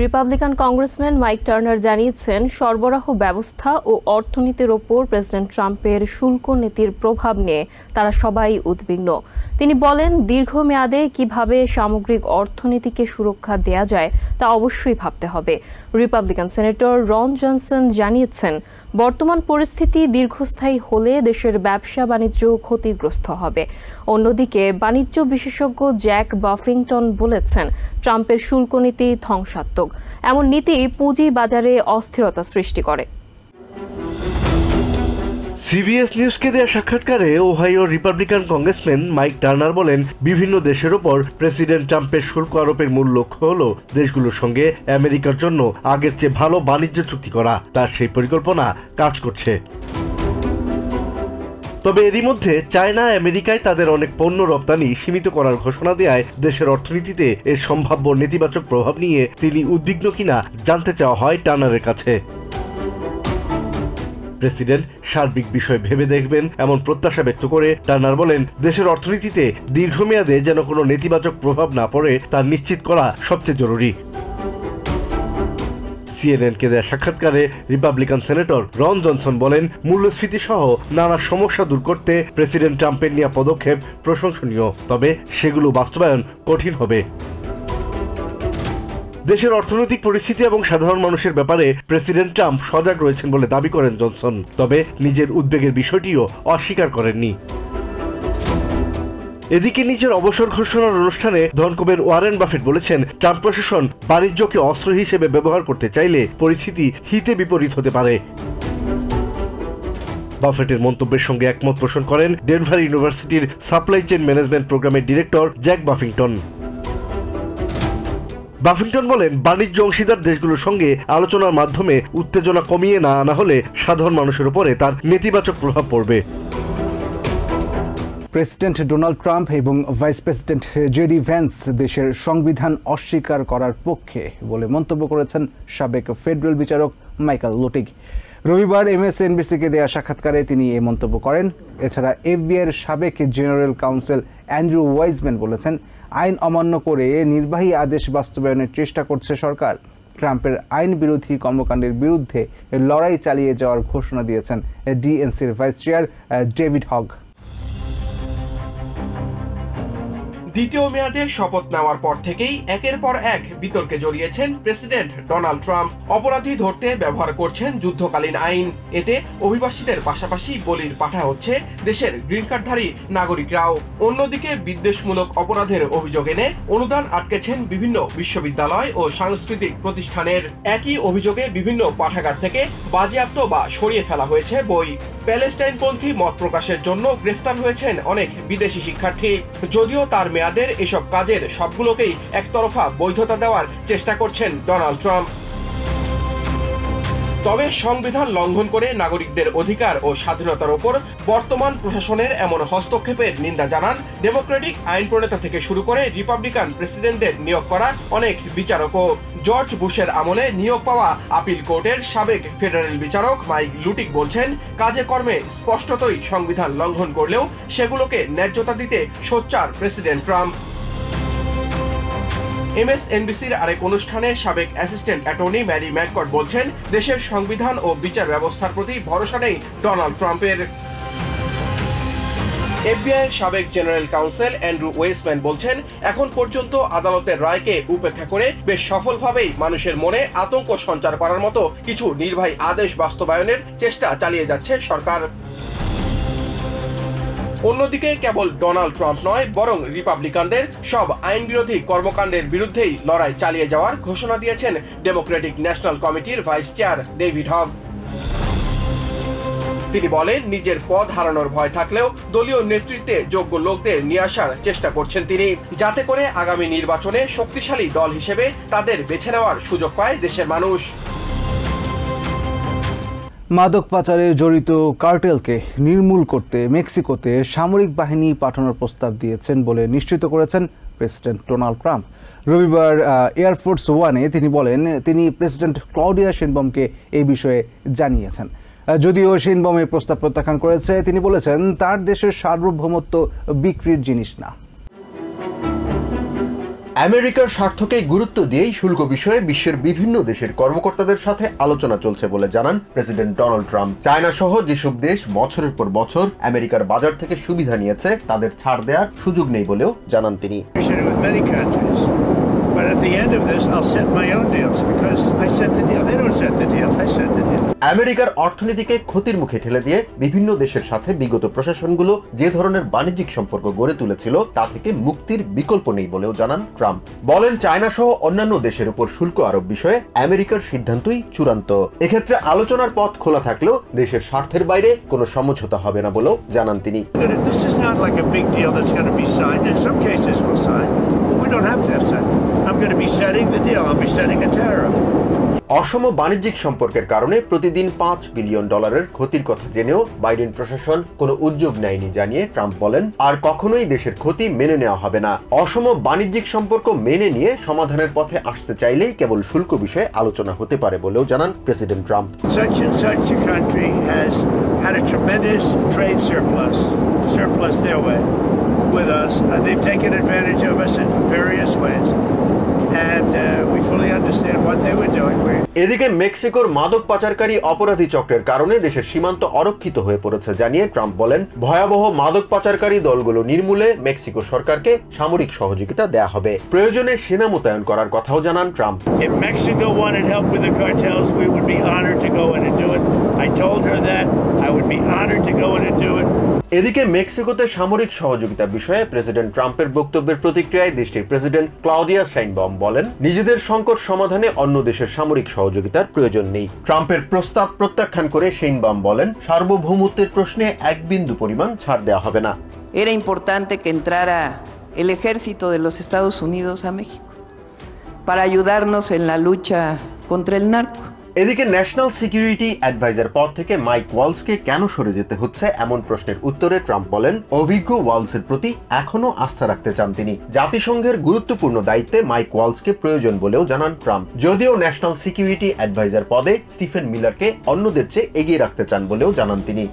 Republican congressman mic Turner জানিয়েছেন, সরবরাহ ব্যবস্থা ও অর্থনীতির ওপর প্রেসিডেন্ট ট্রাম্পের শুল্ক নীতির প্রভাব নিয়ে তারা সবাই উদ্বিগ্ন। তিনি বলেন, দীর্ঘমেয়াদে কিভাবে সামগ্রিক অর্থনীতিকে সুরক্ষা দেয়া যায় তা অবশ্যই ভাবতে হবে। রিপাবলিকান সেনেটর রন জনসন জানিয়েছেন, বর্তমান পরিস্থিতি দীর্ঘস্থায়ী হলে দেশের ব্যবসা বাণিজ্য ক্ষতিগ্রস্ত হবে। অন্যদিকে বাণিজ্য বিশেষজ্ঞ জ্যাক বাফিংটন বলেছেন, ট্রাম্পের শুল্ক নীতি ধ্বংসাত্মক। এমন নীতি পুঁজি বাজারে অস্থিরতা সৃষ্টি করে। সিবিএস নিউজকে দেয়া সাক্ষাৎকারে ওহাইওর রিপাবলিকান কংগ্রেসম্যান মাইক টার্নার বলেন, বিভিন্ন দেশের ওপর প্রেসিডেন্ট ট্রাম্পের শুল্ক আরোপের মূল লক্ষ্য হল দেশগুলোর সঙ্গে আমেরিকার জন্য আগের চেয়ে ভালো বাণিজ্য চুক্তি করা। তার সেই পরিকল্পনা কাজ করছে। তবে এরই মধ্যে চায়না আমেরিকায় তাদের অনেক পণ্য রপ্তানি সীমিত করার ঘোষণা দেয় দেশের অর্থনীতিতে এর সম্ভাব্য নেতিবাচক প্রভাব নিয়ে তিনি উদ্বিগ্ন কিনা জানতে চাওয়া হয় টার্নারের কাছে। প্রেসিডেন্ট সার্বিক বিষয় ভেবে দেখবেন এমন প্রত্যাশা ব্যক্ত করে টার্নার বলেন, দেশের অর্থনীতিতে দীর্ঘমেয়াদে যেন কোনো নেতিবাচক প্রভাব না পড়ে তা নিশ্চিত করা সবচেয়ে জরুরি। সিএনএনকে দেয়া সাক্ষাৎকারে রিপাবলিকান সেনেটর রন জনসন বলেন, মূল্যস্ফীতি সহ নানা সমস্যা দূর করতে প্রেসিডেন্ট ট্রাম্পের নেওয়া পদক্ষেপ প্রশংসনীয়, তবে সেগুলো বাস্তবায়ন কঠিন হবে। দেশের অর্থনৈতিক পরিস্থিতি এবং সাধারণ মানুষের ব্যাপারে প্রেসিডেন্ট ট্রাম্প সজাগ রয়েছেন বলে দাবি করেন জনসন, তবে নিজের উদ্বেগের বিষয়টিও অস্বীকার করেননি। এদিকে নিজের অবসর ঘোষণার অনুষ্ঠানে ধনকুবের ওয়ারেন বাফেট বলেছেন, ট্রাম্প প্রশাসন বাণিজ্যকে অস্ত্র হিসেবে ব্যবহার করতে চাইলে পরিস্থিতি হিতে বিপরীত হতে পারে। বাফেটের মন্তব্যের সঙ্গে একমত পোষণ করেন ডেনভার ইউনিভার্সিটির সাপ্লাই চেইন ম্যানেজমেন্ট প্রোগ্রামের ডিরেক্টর জ্যাক বাফিংটন। বাফিংটন বলেন, বাণিজ্য অংশীদার দেশগুলোর সঙ্গে আলোচনার মাধ্যমে উত্তেজনা কমিয়ে না আনা হলে সাধারণ মানুষের উপরে তার নেতিবাচক প্রভাব পড়বে। প্রেসিডেন্ট ডোনাল্ড ট্রাম্প এবং ভাইস প্রেসিডেন্ট জেডি ভ্যান্স দেশের সংবিধান অস্বীকার করার পক্ষে বলে মন্তব্য করেছেন সাবেক ফেডারেল বিচারক মাইকেল লুটিগ। রবিবার এমএসএনবিসিকে দেয়া সাক্ষাৎকারে তিনি এই মন্তব্য করেন। এছাড়া এফবিআইয়ের সাবেক জেনারেল কাউন্সিল অ্যান্ড্রু ওয়াইজম্যান বলেছেন, আইন অমান্য করে নির্বাহী আদেশ বাস্তবায়নের চেষ্টা করছে সরকার। ট্রাম্পের আইন বিরোধী কর্মকাণ্ডের বিরুদ্ধে লড়াই চালিয়ে যাওয়ার ঘোষণা দিয়েছেন ডিএনসির ভাইস চেয়ার ডেভিড হগ। দ্বিতীয় মেয়াদে শপথ নেওয়ার পর থেকেই একের পর এক বিতর্কে জড়িয়েছেন প্রেসিডেন্ট ডোনাল্ড ট্রাম্প। অপরাধী ধরতে ব্যবহার করছেন যুদ্ধকালীন আইন। এতে অভিবাসীদের পাশাপাশি বলির পাঠা হচ্ছে দেশের গ্রিন কার্ডধারী নাগরিকরাও। অন্যদিকে বিদ্বেষমূলক অপরাধের অভিযোগ এনে অনুদান আটকেছেন বিভিন্ন বিশ্ববিদ্যালয় ও সাংস্কৃতিক প্রতিষ্ঠানের। একই অভিযোগে বিভিন্ন পাঠাগার থেকে বাজেয়াপ্ত বা সরিয়ে ফেলা হয়েছে বই। প্যালেস্টাইনপন্থী মত প্রকাশের জন্য গ্রেফতার হয়েছেন অনেক বিদেশি শিক্ষার্থী। যদিও তার মেয়াদের এসব কাজের সবগুলোকেই একতরফা বৈধতা দেওয়ার চেষ্টা করছেন ডোনাল্ড ট্রাম্প। তবে সংবিধান লঙ্ঘন করে নাগরিকদের অধিকার ও স্বাধীনতার ওপর বর্তমান প্রশাসনের এমন হস্তক্ষেপের নিন্দা জানান ডেমোক্রেটিক আইন প্রণেতা থেকে শুরু করে রিপাবলিকান প্রেসিডেন্টদের নিয়োগ করা অনেক বিচারকও। জর্জ বুশের আমলে নিয়োগ পাওয়া আপিল কোর্টের সাবেক ফেডারেল বিচারক মাইক লুটিগ বলছেন, কাজে কর্মে স্পষ্টতই সংবিধান লঙ্ঘন করলেও সেগুলোকে ন্যায্যতা দিতে সোচ্চার প্রেসিডেন্ট ট্রাম্প। এমএসএনবিসির আরেক অনুষ্ঠানে সাবেক অ্যাসিস্ট্যান্ট অ্যাটর্নি ম্যারি ম্যাককট বলছেন, দেশের সংবিধান ও বিচার ব্যবস্থার প্রতি ভরসা নেই ডোনাল্ড ট্রাম্পের। এফবিআইয়ের সাবেক জেনারেল কাউন্সিল অ্যান্ড্রু ওয়েসম্যান বলছেন, এখন পর্যন্ত আদালতের রায়কে উপেক্ষা করে বেশ সফলভাবেই মানুষের মনে আতঙ্ক সঞ্চার করার মতো কিছু নির্বাহী আদেশ বাস্তবায়নের চেষ্টা চালিয়ে যাচ্ছে সরকার। অন্যদিকে কেবল ডোনাল্ড ট্রাম্প নয়, বরং রিপাবলিকানদের সব আইন বিরোধী কর্মকাণ্ডের বিরুদ্ধেই লড়াই চালিয়ে যাওয়ার ঘোষণা দিয়েছেন ডেমোক্রেটিক ন্যাশনাল কমিটির ভাইস চেয়ার ডেভিড হগ। তিনি বলেন, নিজের পদ হারানোর ভয় থাকলেও দলীয় নেতৃত্বে যোগ্য লোকদের নিয়ে আসার চেষ্টা করছেন তিনি, যাতে করে আগামী নির্বাচনে শক্তিশালী দল হিসেবে তাদের বেছে নেওয়ার সুযোগ পায় দেশের মানুষ। মাদক পাচারে জড়িত কার্টেলকে নির্মূল করতে মেক্সিকোতে সামরিক বাহিনী পাঠানোর প্রস্তাব দিয়েছেন বলে নিশ্চিত করেছেন প্রেসিডেন্ট ডোনাল্ড ট্রাম্প। রবিবার এয়ারফোর্স ওয়ানে তিনি বলেন, তিনি প্রেসিডেন্ট ক্লাউডিয়া শেইনবামকে এই বিষয়ে জানিয়েছেন। যদিও শেইনবাম এই প্রস্তাব প্রত্যাখ্যান করেছে, তিনি বলেছেন তার দেশের সার্বভৌমত্ব বিক্রির জিনিস না। আমেরিকার স্বার্থকে গুরুত্ব দিয়েই শুল্ক বিষয়ে বিশ্বের বিভিন্ন দেশের কর্মকর্তাদের সাথে আলোচনা চলছে বলে জানান প্রেসিডেন্ট ডোনাল্ড ট্রাম্প। চায়না সহ যেসব দেশ বছরের পর বছর আমেরিকার বাজার থেকে সুবিধা নিয়েছে তাদের ছাড় দেওয়ার সুযোগ নেই বলেও জানান তিনি। But at the end of this, I'll set my own deals because I set the deal. They don't set the deal. I set the deal. আমেরিকার অর্থনীতিকে ক্ষতির মুখে ঠেলে দিয়ে বিভিন্ন দেশের সাথে বিগত প্রশাসনগুলো যে ধরনের বাণিজ্যিক সম্পর্ক গড়ে তুলেছিল তা থেকে মুক্তির বিকল্প নেই বলেও জানান ট্রাম্প। বলেন চায়না সহ অন্যান্য দেশের উপর শুল্ক আরোপ বিষয়ে আমেরিকার সিদ্ধান্তই চূড়ান্ত। এক্ষেত্রে আলোচনার পথ খোলা থাকলেও দেশের স্বার্থের বাইরে কোনো সমঝোতা হবে না বলেও জানান তিনি। This is not like a big deal that's going to be signed. In some cases we'll sign, but we don't have to have signed. I'm going to be setting the deal. I'll be setting a tariff. অসম বাণিজ্যিক সম্পর্কের কারণে প্রতিদিন $5 billion ক্ষতির কথা জেনেও Biden প্রশাসন কোনো উদ্যোগ নেয়নি জানিয়ে ট্রাম্প বলেন, আর কখনোই দেশের ক্ষতি মেনে নেওয়া হবে না। অসম বাণিজ্যিক সম্পর্ক মেনে নিয়ে সমাধানের পথে আসতে চাইলেই কেবল শুল্ক বিষয়ে আলোচনা হতে পারে বলেও জানান president Trump. Such and such a country has had a tremendous trade surplus their way with us. They've taken advantage of us in various ways. And we fully understand what they were doing. এদিকে মেক্সিকোর মাদক পাচারকারী অপরাধী চক্রের কারণে দেশের সীমান্ত অরক্ষিত হয়ে পড়েছে জানিয়ে ট্রাম্প বলেন, ভয়াবহ মাদক পাচারকারী দলগুলো নির্মূলে মেক্সিকো সরকারকে সামরিক সহযোগিতা দেয়া হবে। প্রয়োজনে সেনা মোতায়েন করার কথাও জানান Trump. If Mexico wanted help with the cartels, we would be honored to go in and do it. I told her that I would be honored to go in and do it. এদিকে মেক্সিকোতে সামরিক সহযোগিতা বিষয়ে president ট্রাম্পের বক্তব্যের প্রতিক্রিয়ায় দেশটির president Claudia শাইনবাউম বলেন, নিজেদের সংকট সমাধানে অন্য দেশের সামরিক সহযোগিতার প্রয়োজন নেই। ট্রাম্পের প্রস্তাব প্রত্যাখ্যান করে শাইনবাউম বলেন, সার্বভৌমত্বের প্রশ্নে এক বিন্দু পরিমাণ ছাড় দেওয়া হবে না। Era importante que entrara el ejército de los Estados Unidos a México para ayudarnos en la lucha contra el narco. এদিকে ন্যাশনাল সিকিউরিটি অ্যাডভাইজার পদ থেকে মাইক ওয়ালসকে কেন সরে যেতে হচ্ছে এমন প্রশ্নের উত্তরে ট্রাম্প বলেন, অভিজ্ঞ ওয়ালসের প্রতি এখনো আস্থা রাখতে চান তিনি। জাতিসংঘের গুরুত্বপূর্ণ দায়িত্বে মাইক ওয়ালসকে প্রয়োজন বলেও জানান ট্রাম্প। যদিও ন্যাশনাল সিকিউরিটি অ্যাডভাইজার পদে স্টিফেন মিলারকে অন্যদের চেয়ে এগিয়ে রাখতে চান বলেও জানান তিনি।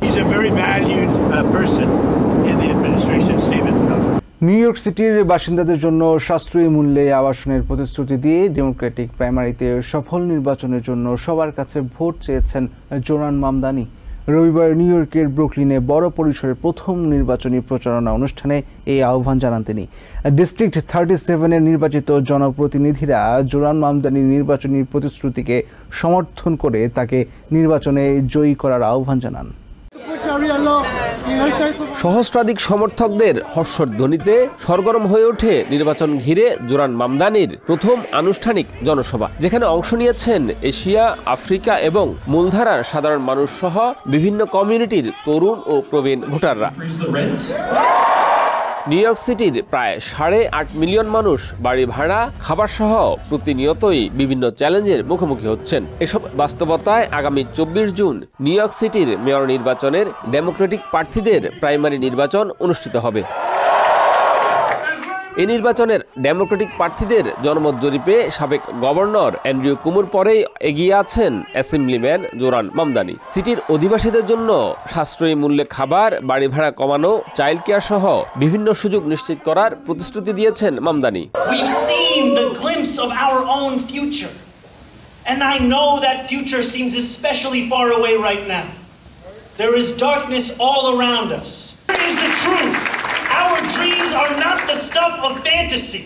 নিউ ইয়র্ক সিটির বাসিন্দাদের জন্য সাশ্রয়ী মূল্যে আবাসনের প্রতিশ্রুতি দিয়ে ডেমোক্রেটিক প্রাইমারিতে সফল নির্বাচনের জন্য সবার কাছে ভোট চেয়েছেন জোরান মামদানি। রবিবার নিউ ইয়র্কের ব্রুকলিনে বড় পরিসরে প্রথম নির্বাচনী প্রচারণা অনুষ্ঠানে এই আহ্বান জানান তিনি। ডিস্ট্রিক্ট 37-এর নির্বাচিত জনপ্রতিনিধিরা জোরান মামদানির নির্বাচনী প্রতিশ্রুতিকে সমর্থন করে তাকে নির্বাচনে জয়ী করার আহ্বান জানান। সহস্রাধিক সমর্থকদের হর্ষধ্বনিতে সরগরম হয়ে ওঠে নির্বাচন ঘিরে জোরান মামদানির প্রথম আনুষ্ঠানিক জনসভা, যেখানে অংশ নিয়েছেন এশিয়া, আফ্রিকা এবং মূলধারার সাধারণ মানুষ সহ বিভিন্ন কমিউনিটির তরুণ ও প্রবীণ ভোটাররা। নিউ ইয়র্ক সিটির প্রায় 8.5 মিলিয়ন মানুষ বাড়ি ভাড়া, খাবার সহ প্রতিনিয়তই বিভিন্ন চ্যালেঞ্জের মুখোমুখি হচ্ছেন। এসব বাস্তবতায় আগামী 24 জুন নিউ ইয়র্ক সিটির মেয়র নির্বাচনের ডেমোক্রেটিক প্রার্থীদের প্রাইমারি নির্বাচন অনুষ্ঠিত হবে। এই নির্বাচনের ডেমোক্রেটিক প্রার্থীদের জনমত জরিপে সাবেক গভর্নর অ্যান্ড্রিউ কুমোর পরেই এগিয়ে আছেন অ্যাসেম্বলিম্যান জোরান মামদানি। সিটির অধিবাসীদের জন্য সাশ্রয়ী মূল্যে খাবার, বাড়ি ভাড়া কমানো, চাইল্ড কেয়ার সহ বিভিন্ন সুযোগ নিশ্চিত করার প্রতিশ্রুতি দিয়েছেন Mamdani. And I know that future seems especially far away right now. There is darkness all around us. Here is the truth. Our dreams are not the stuff of fantasy,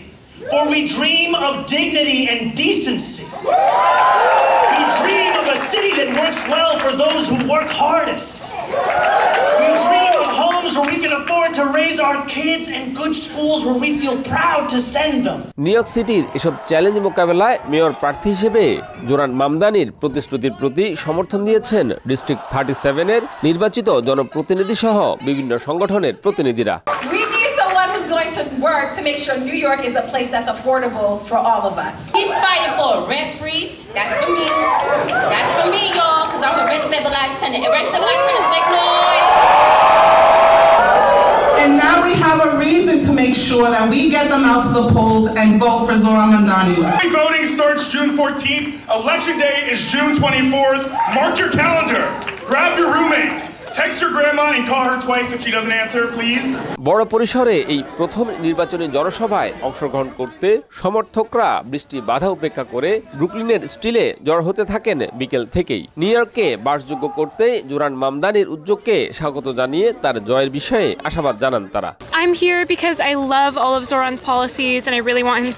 for we dream of dignity and decency. We dream of a city that works well for those who work hardest. We dream of homes where we can afford to raise our kids and good schools where we feel proud to send them. New York সিটির এসব challenge মোকাবেলায় mayor প্রার্থী হিসেবে Zoran মামদানির প্রতিশ্রুতির প্রতি সমর্থন দিয়েছেন district 37-এর নির্বাচিত জনপ্রতিনিধি সহ বিভিন্ন সংগঠনের প্রতিনিধিরা। Going to work to make sure New York is a place that's affordable for all of us. He's fighting for a rent freeze. That's for me. That's for me, y'all, because I'm a rent stabilized tenant. And rent stabilized tenants make noise. And now we have a reason to make sure that we get them out to the polls and vote for Zoran Mamdani. Voting starts June 14th. Election day is June 24th. Mark your calendar. Grab your roommates. Text your grandma and call her twice if she doesn't answer, please. বড় পরিসরে এই প্রথম নির্বাচনী জনসভায় অংশগ্রহণ করতে সমর্থকরা বৃষ্টি বাধা উপেক্ষা করে ব্রুকলিনের স্টিলে জড়ো হতে থাকেন বিকেল থেকেই। নিউ ইয়র্ককে বাসযোগ্য করতে জোরান মামদানির উদ্যোগকে স্বাগত জানিয়ে তার জয়ের বিষয়ে আশাবাদ জানান তারা। I'm here because I love all of Zoran's policies and I really want him to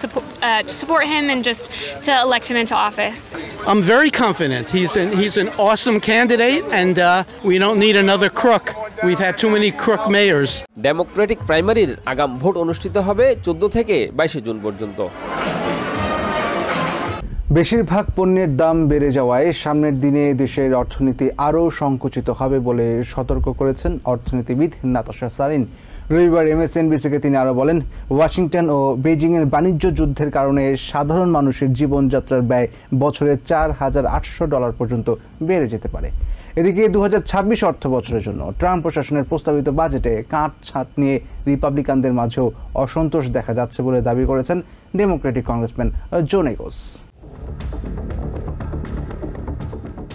support him and just to elect him into office. I'm very confident. He's an awesome candidate and we don't need another crook. We've had too many crook mayors. Democratic প্রাইমারির আগাম ভোট অনুষ্ঠিত হবে 14 থেকে 22 June পর্যন্ত। বেশিরভাগ পণ্যের দাম বেড়ে যাওয়ায় সামনের দিনে দেশের অর্থনীতি আরও সংকুচিত হবে বলে সতর্ক করেছেন অর্থনীতিবিদ নাতাশা সারিন। রবিবার MSNBCকে তিনি আরও বলেন, ওয়াশিংটন ও বেইজিংয়ের বাণিজ্য যুদ্ধের কারণে সাধারণ মানুষের জীবনযাত্রার ব্যয় বছরে $4,800 পর্যন্ত বেড়ে যেতে পারে। এদিকে 2026 অর্থ বছরের জন্য ট্রাম্প প্রশাসনের প্রস্তাবিত বাজেটে কাটছাঁট নিয়ে রিপাবলিকানদের মাঝেও অসন্তোষ দেখা যাচ্ছে বলে দাবি করেছেন ডেমোক্রেটিক কংগ্রেসম্যান জো নেগোস।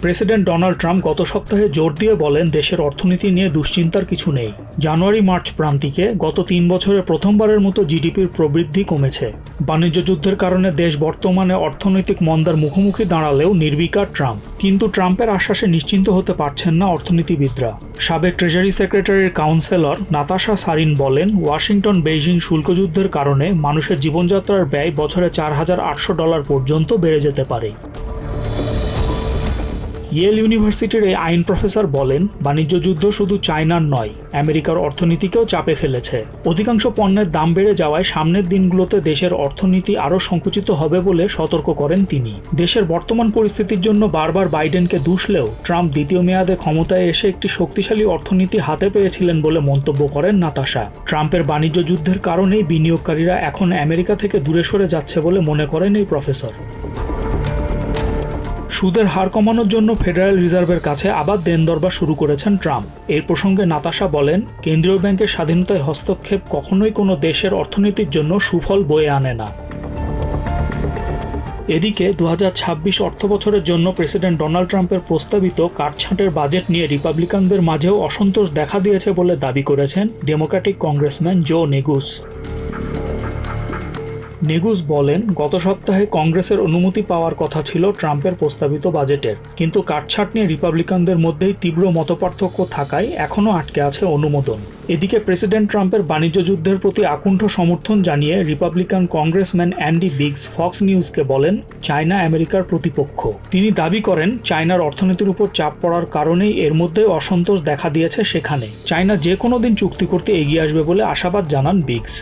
প্রেসিডেন্ট ডোনাল্ড ট্রাম্প গত সপ্তাহে জোর দিয়ে বলেন দেশের অর্থনীতি নিয়ে দুশ্চিন্তার কিছু নেই। জানুয়ারি-মার্চ প্রান্তিকে গত 3 বছরে প্রথমবারের মতো জিডিপির প্রবৃদ্ধি কমেছে। বাণিজ্য যুদ্ধের কারণে দেশ বর্তমানে অর্থনৈতিক মন্দার মুখোমুখি দাঁড়ালেও নির্বিকার ট্রাম্প। কিন্তু ট্রাম্পের আশ্বাসে নিশ্চিন্ত হতে পারছেন না অর্থনীতিবিদরা। সাবেক ট্রেজারি সেক্রেটারির কাউন্সেলর নাতাশা সারিন বলেন, ওয়াশিংটন বেইজিং শুল্কযুদ্ধের কারণে মানুষের জীবনযাত্রার ব্যয় বছরে $4,800 পর্যন্ত বেড়ে যেতে পারে। ইয়েল ইউনিভার্সিটির এই আইন প্রফেসর বলেন, বাণিজ্য যুদ্ধ শুধু চায়নার নয়, আমেরিকার অর্থনীতিকেও চাপে ফেলেছে। অধিকাংশ পণ্যের দাম বেড়ে যাওয়ায় সামনের দিনগুলোতে দেশের অর্থনীতি আরও সংকুচিত হবে বলে সতর্ক করেন তিনি। দেশের বর্তমান পরিস্থিতির জন্য বারবার বাইডেনকে দুষলেও ট্রাম্প দ্বিতীয় মেয়াদে ক্ষমতায় এসে একটি শক্তিশালী অর্থনীতি হাতে পেয়েছিলেন বলে মন্তব্য করেন নাতাশা। ট্রাম্পের বাণিজ্য যুদ্ধের কারণেই বিনিয়োগকারীরা এখন আমেরিকা থেকে দূরে সরে যাচ্ছে বলে মনে করেন এই প্রফেসর। সুদের হার কমানোর জন্য ফেডারেল রিজার্ভের কাছে আবার দেন দরবার শুরু করেছেন ট্রাম্প। এর প্রসঙ্গে নাতাশা বলেন, কেন্দ্রীয় ব্যাংকের স্বাধীনতায় হস্তক্ষেপ কখনোই কোনো দেশের অর্থনীতির জন্য সুফল বয়ে আনে না। এদিকে 2026 অর্থবছরের জন্য প্রেসিডেন্ট ডোনাল্ড ট্রাম্পের প্রস্তাবিত কাটছাঁটের বাজেট নিয়ে রিপাবলিকানদের মাঝেও অসন্তোষ দেখা দিয়েছে বলে দাবি করেছেন ডেমোক্রেটিক কংগ্রেসম্যান জো নেগুস। নেগুস বলেন, গত সপ্তাহে কংগ্রেসের অনুমতি পাওয়ার কথা ছিল ট্রাম্পের প্রস্তাবিত বাজেটের, কিন্তু কাটছাঁট নিয়ে রিপাবলিকানদের মধ্যেই তীব্র মতপার্থক্য থাকায় এখনও আটকে আছে অনুমোদন। এদিকে প্রেসিডেন্ট ট্রাম্পের বাণিজ্য যুদ্ধের প্রতি আকুণ্ঠ সমর্থন জানিয়ে Republican congressman Andy Biggs Fox নিউজকে বলেন, চায়না আমেরিকার প্রতিপক্ষ। তিনি দাবি করেন, চায়নার অর্থনীতির উপর চাপ পড়ার কারণেই এর মধ্যে অসন্তোষ দেখা দিয়েছে সেখানে। চায়না যে কোনো দিন চুক্তি করতে এগিয়ে আসবে বলে আশাবাদ জানান বিগস।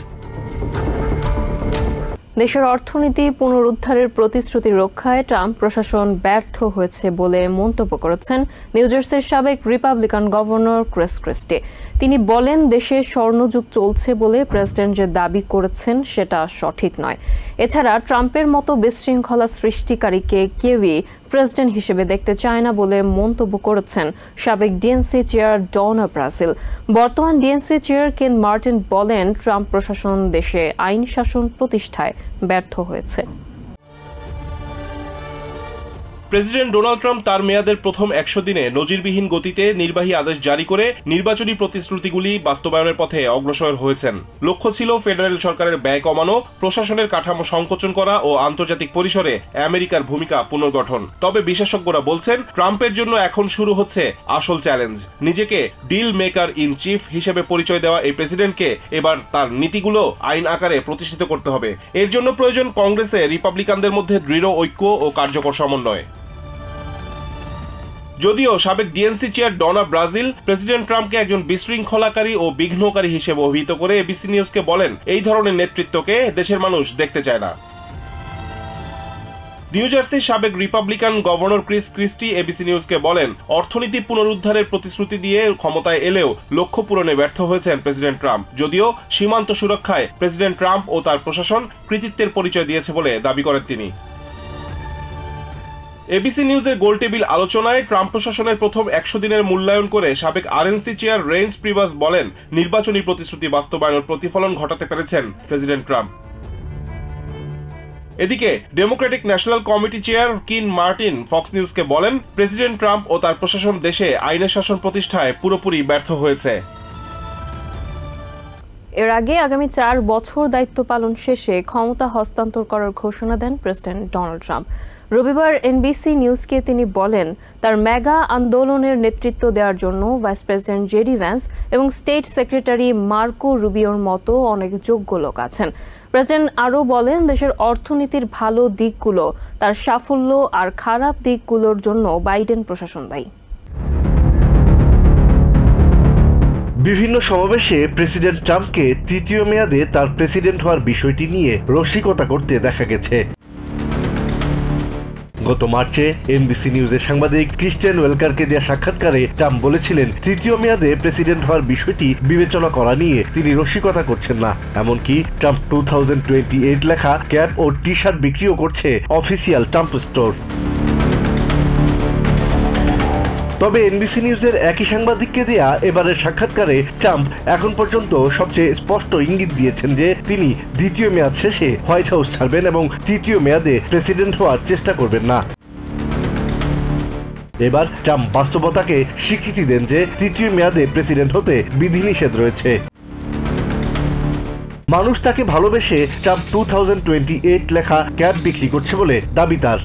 দেশের অর্থনীতি পুনরুদ্ধারের প্রতিশ্রুতি রক্ষায় ট্রাম্প প্রশাসন ব্যর্থ হয়েছে বলে মন্তব্য করেছেন নিউ জার্সির সাবেক রিপাবলিকান গভর্নর ক্রিস ক্রিস্টি। তিনি বলেন, দেশে স্বর্ণযুগ চলছে বলে প্রেসিডেন্ট যে দাবি করেছেন সেটা সঠিক নয়। এছাড়া ট্রাম্পের মতো বিশৃঙ্খলা সৃষ্টিকারীকে কেউই প্রেসিডেন্ট হিসেবে দেখতে চায় না বলে মন্তব্য করেছেন সাবেক ডিএনসি চেয়ার ডনা ব্রাজিল। বর্তমান ডিএনসি চেয়ার কেন মার্টিন বলেন, ট্রাম্প প্রশাসন দেশে আইন শাসন প্রতিষ্ঠায় ব্যর্থ হয়েছে। প্রেসিডেন্ট ডোনাল্ড ট্রাম্প তার মেয়াদের প্রথম 100 দিনে নজিরবিহীন গতিতে নির্বাহী আদেশ জারি করে নির্বাচনী প্রতিশ্রুতিগুলি বাস্তবায়নের পথে অগ্রসর হয়েছেন। লক্ষ্য ছিল ফেডারেল সরকারের ব্যয় কমানো, প্রশাসনের কাঠামো সংকোচন করা ও আন্তর্জাতিক পরিসরে আমেরিকার ভূমিকা পুনর্গঠন। তবে বিশেষজ্ঞরা বলছেন, ট্রাম্পের জন্য এখন শুরু হচ্ছে আসল চ্যালেঞ্জ। নিজেকে ডিল মেকার ইন চিফ হিসেবে পরিচয় দেওয়া এই প্রেসিডেন্টকে এবার তার নীতিগুলো আইন আকারে প্রতিষ্ঠিত করতে হবে। এর জন্য প্রয়োজন কংগ্রেসে রিপাবলিকানদের মধ্যে দৃঢ় ঐক্য ও কার্যকর সমন্বয়। যদিও সাবেক DNC chair Dona Brazil president ট্রাম্পকে একজন বিশৃঙ্খলাকারী ও বিঘ্নকারী হিসেবে অভিহিত করে এবিসি নিউজকে বলেন, এই ধরনের নেতৃত্বকে দেশের মানুষ দেখতে চায় না। নিউ জার্সির সাবেক Republican governor Chris Christie ABC নিউজকে বলেন, অর্থনীতি পুনরুদ্ধারের প্রতিশ্রুতি দিয়ে ক্ষমতায় এলেও লক্ষ্য পূরণে ব্যর্থ হয়েছেন প্রেসিডেন্ট ট্রাম্প। যদিও সীমান্ত সুরক্ষায় প্রেসিডেন্ট ট্রাম্প ও তার প্রশাসন কৃতিত্বের পরিচয় দিয়েছে বলে দাবি করেন তিনি। এবিসি নিউজের গোলটেবিল আলোচনায় ট্রাম্প প্রশাসনের প্রথম 100 দিনের মূল্যায়ন করে সাবেক আরএনসি চেয়ার রেইন্স প্রিভাস বলেন, নির্বাচনী প্রতিশ্রুতি বাস্তবায়নের প্রতিফলন ঘটাতে পেরেছেন প্রেসিডেন্ট ট্রাম্প। এদিকে ডেমোক্রেটিক ন্যাশনাল কমিটি চেয়ার কিন মার্টিন ফক্স নিউজকে বলেন, প্রেসিডেন্ট ট্রাম্প ও তার প্রশাসন দেশে আইনের শাসন প্রতিষ্ঠায় পুরোপুরি ব্যর্থ হয়েছে। এর আগে আগামী 4 বছর দায়িত্ব পালন শেষে ক্ষমতা হস্তান্তর করার ঘোষণা দেন প্রেসিডেন্ট ডোনাল্ড ট্রাম্প। রবিবার এনবিসি নিউজকে তিনি বলেন, তার মেগা আন্দোলনের নেতৃত্ব দেওয়ার জন্য ভাইস প্রেসিডেন্ট জেডি ভ্যান্স এবং স্টেট সেক্রেটারি মার্কো রুবিওর মতো অনেক যোগ্য লোক আছেন। প্রেসিডেন্ট আরও বলেন, দেশের অর্থনীতির ভালো দিকগুলো, তার সাফল্য আর খারাপ দিকগুলোর জন্য বাইডেন প্রশাসন দায়ী। বিভিন্ন সমাবেশে প্রেসিডেন্ট ট্রাম্পকে তৃতীয় মেয়াদে তার প্রেসিডেন্ট হওয়ার বিষয়টি নিয়ে রসিকতা করতে দেখা গেছে। গত মার্চে এনবিসি নিউজের সাংবাদিক ক্রিস্টিয়ান ওয়েলকারকে দেওয়া সাক্ষাৎকারে ট্রাম্প বলেছিলেন, তৃতীয় মেয়াদে প্রেসিডেন্ট হওয়ার বিষয়টি বিবেচনা করা নিয়ে তিনি রসিকতা করছেন না। এমনকি ট্রাম্প 2028 লেখা ক্যাপ ও টি শার্ট বিক্রিও করছে অফিসিয়াল ট্রাম্প স্টোর। তবে এনবিসি নিউজের একই সাংবাদিককে দেয়া এবারের সাক্ষাৎকারে ট্রাম্প এখন পর্যন্ত সবচেয়ে স্পষ্ট ইঙ্গিত দিয়েছেন যে তিনি দ্বিতীয় মেয়াদ শেষে হোয়াইট হাউস ছাড়বেন এবং তৃতীয় মেয়াদে প্রেসিডেন্ট হওয়ার চেষ্টা করবেন না। এবার ট্রাম্প বাস্তবতাকে স্বীকৃতি দেন যে তৃতীয় মেয়াদে প্রেসিডেন্ট হতে বিধিনিষেধ রয়েছে। মানুষ তাকে ভালোবেসে ট্রাম্প 2028 লেখা ক্যাপ বিক্রি করছে বলে দাবি তার।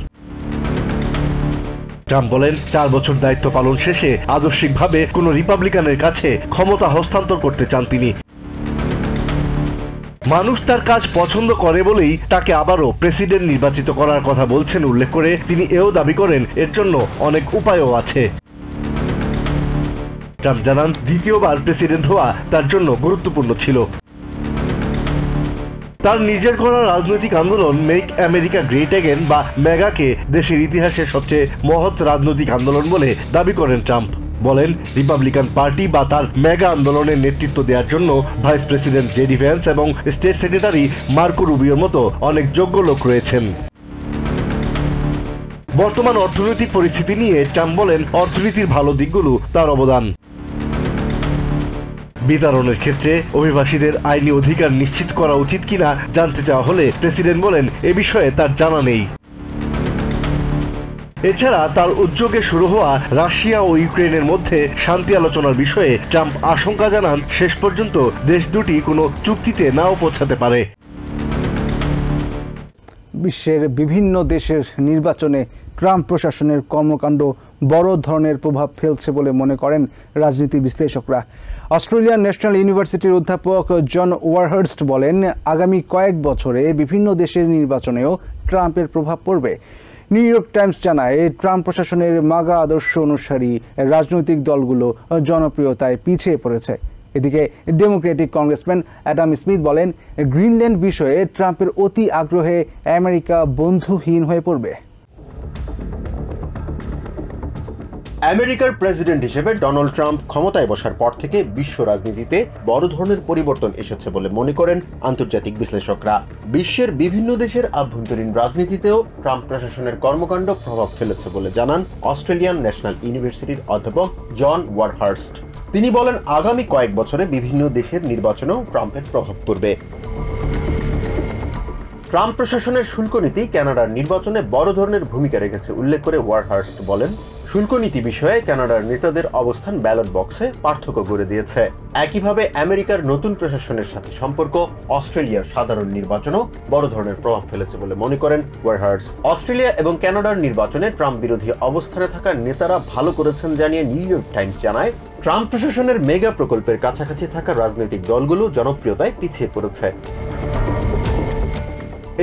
ট্রাম্প বলেন, 4 বছর দায়িত্ব পালন শেষে আদর্শিকভাবে কোনো রিপাবলিকানের কাছে ক্ষমতা হস্তান্তর করতে চান তিনি। মানুষ তার কাজ পছন্দ করে বলেই তাকে আবারও প্রেসিডেন্ট নির্বাচিত করার কথা বলছেন উল্লেখ করে তিনি এও দাবি করেন, এর জন্য অনেক উপায়ও আছে। ট্রাম্প জানান, দ্বিতীয়বার প্রেসিডেন্ট হওয়া তার জন্য গুরুত্বপূর্ণ ছিল। তার নিজের করা রাজনৈতিক আন্দোলন মেক আমেরিকা গ্রেট এগেন বা মেগাকে দেশের ইতিহাসের সবচেয়ে মহৎ রাজনৈতিক আন্দোলন বলে দাবি করেন ট্রাম্প। বলেন, রিপাবলিকান পার্টি বা তার মেগা আন্দোলনের নেতৃত্ব দেওয়ার জন্য ভাইস প্রেসিডেন্ট জেডি ভ্যান্স এবং স্টেট সেক্রেটারি মার্কো রুবিওর মতো অনেক যোগ্য লোক রয়েছেন। বর্তমান অর্থনৈতিক পরিস্থিতি নিয়ে ট্রাম্প বলেন, অর্থনীতির ভালো দিকগুলো তার অবদান। বিতরণের ক্ষেত্রে অভিবাসীদের আইনি অধিকার নিশ্চিত করা উচিত কিনা জানতে চাওয়া হলে প্রেসিডেন্ট বলেন, এ বিষয়ে তার জানা নেই। এছাড়া তার উদ্যোগে শুরু হওয়া রাশিয়া ও ইউক্রেনের মধ্যে শান্তি আলোচনার বিষয়ে ট্রাম্প আশঙ্কা জানান, শেষ পর্যন্ত দেশ দুটি কোনো চুক্তিতে নাও পৌঁছাতে পারে। বিশ্বের বিভিন্ন দেশের নির্বাচনে ট্রাম্প প্রশাসনের কর্মকাণ্ড বড় ধরনের প্রভাব ফেলছে বলে মনে করেন রাজনীতি বিশ্লেষকরা। অস্ট্রেলিয়ান ন্যাশনাল ইউনিভার্সিটির অধ্যাপক জন ওয়ারহার্স্ট বলেন, আগামী কয়েক বছরে বিভিন্ন দেশের নির্বাচনেও ট্রাম্পের প্রভাব পড়বে। নিউ ইয়র্ক টাইমস জানায়, ট্রাম্প প্রশাসনের মাগা আদর্শ অনুসারী রাজনৈতিক দলগুলো জনপ্রিয়তায় পিছিয়ে পড়েছে। এদিকে ডেমোক্রেটিক কংগ্রেসম্যান অ্যাডাম স্মিথ বলেন, গ্রিনল্যান্ড বিষয়ে ট্রাম্পের অতি আগ্রহে আমেরিকা বন্ধুহীন হয়ে পড়বে। আমেরিকার প্রেসিডেন্ট হিসেবে ডোনাল্ড ট্রাম্প ক্ষমতায় বসার পর থেকে বিশ্ব রাজনীতিতে বড় ধরনের পরিবর্তন এসেছে বলে মনে করেন আন্তর্জাতিক বিশ্লেষকরা। বিশ্বের বিভিন্ন দেশের আভ্যন্তরীণ রাজনীতিতেও ট্রাম্প প্রশাসনের কর্মকাণ্ড প্রভাব ফেলেছে বলে জানান অস্ট্রেলিয়ান ন্যাশনাল ইউনিভার্সিটির অধ্যাপক জন ওয়ারহার্স্ট। তিনি বলেন, আগামী কয়েক বছরে বিভিন্ন দেশের নির্বাচনেও ট্রাম্পের প্রভাব পড়বে। ট্রাম্প প্রশাসনের শুল্ক নীতি কানাডার নির্বাচনে বড় ধরনের ভূমিকা রেখেছে উল্লেখ করে ওয়ারহার্স্ট বলেন, শুল্ক নীতি বিষয়ে কানাডার নেতাদের অবস্থান ব্যালট বক্সে পার্থক্য গড়ে দিয়েছে। একইভাবে আমেরিকার নতুন প্রশাসনের সাথে সম্পর্ক অস্ট্রেলিয়ার সাধারণ নির্বাচনেও বড় ধরনের প্রভাব ফেলেছে বলে মনে করেন ওয়ারহার্স্ট। অস্ট্রেলিয়া এবং কানাডার নির্বাচনে ট্রাম্প বিরোধী অবস্থানে থাকা নেতারা ভালো করেছেন জানিয়ে নিউ ইয়র্ক টাইমস জানায়, ট্রাম্প প্রশাসনের মেগা প্রকল্পের কাছাকাছি থাকা রাজনৈতিক দলগুলো জনপ্রিয়তায় পিছিয়ে পড়েছে।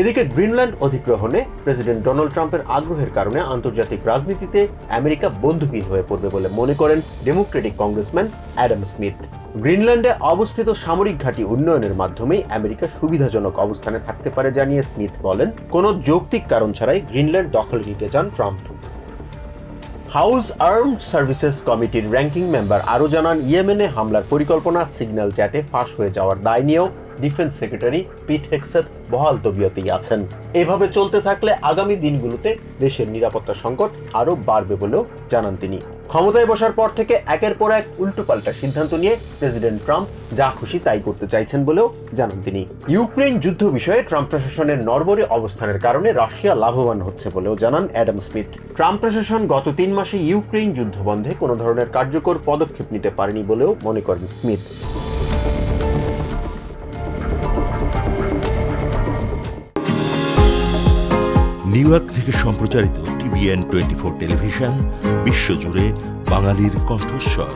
এদিকে গ্রিনল্যান্ড অধিগ্রহণে প্রেসিডেন্ট ডোনাল্ড ট্রাম্পের আগ্রহের কারণে আন্তর্জাতিক রাজনীতিতে আমেরিকা বন্ধুহীন হয়ে পড়বে বলে মনে করেন ডেমোক্রেটিক কংগ্রেসম্যান অ্যাডাম স্মিথ। গ্রিনল্যান্ডে অবস্থিত সামরিক ঘাঁটি উন্নয়নের মাধ্যমেই আমেরিকা সুবিধাজনক অবস্থানে থাকতে পারে জানিয়ে স্মিথ বলেন, কোনো যৌক্তিক কারণ ছাড়াই গ্রিনল্যান্ড দখলে নিতে চান ট্রাম্প। হাউস আর্মড সার্ভিসেস কমিটির র্যাঙ্কিং মেম্বার আরও জানান, ইয়েমেনে হামলার পরিকল্পনা সিগন্যাল চ্যাটে ফাঁস হয়ে যাওয়ার দায় নিয়েও ডিফেন্স সেক্রেটারি পিট হেগসেথ বহাল তবিয়তেই আছেন। এভাবে চলতে থাকলে আগামী দিনগুলোতে দেশের নিরাপত্তা সংকট আরও বাড়বে বলেও জানান তিনি। ক্ষমতায় বসার পর থেকে একের পর এক উল্টোপাল্টা সিদ্ধান্ত নিয়ে প্রেসিডেন্ট ট্রাম্প যা খুশি তাই করতে চাইছেন বলেও জানান তিনি। ইউক্রেন যুদ্ধ বিষয়ে ট্রাম্প প্রশাসনের নড়বড়ে অবস্থানের কারণে রাশিয়া লাভবান হচ্ছে বলেও জানান অ্যাডাম স্মিথ। ট্রাম্প প্রশাসন গত 3 মাসে ইউক্রেন যুদ্ধ বন্ধে কোনো ধরনের কার্যকর পদক্ষেপ নিতে পারেনি বলেও মনে করেন স্মিথ। নিউ ইয়র্ক থেকে সম্প্রচারিত TVN 24 টেলিভিশন বিশ্বজুড়ে বাঙালির কণ্ঠস্বর।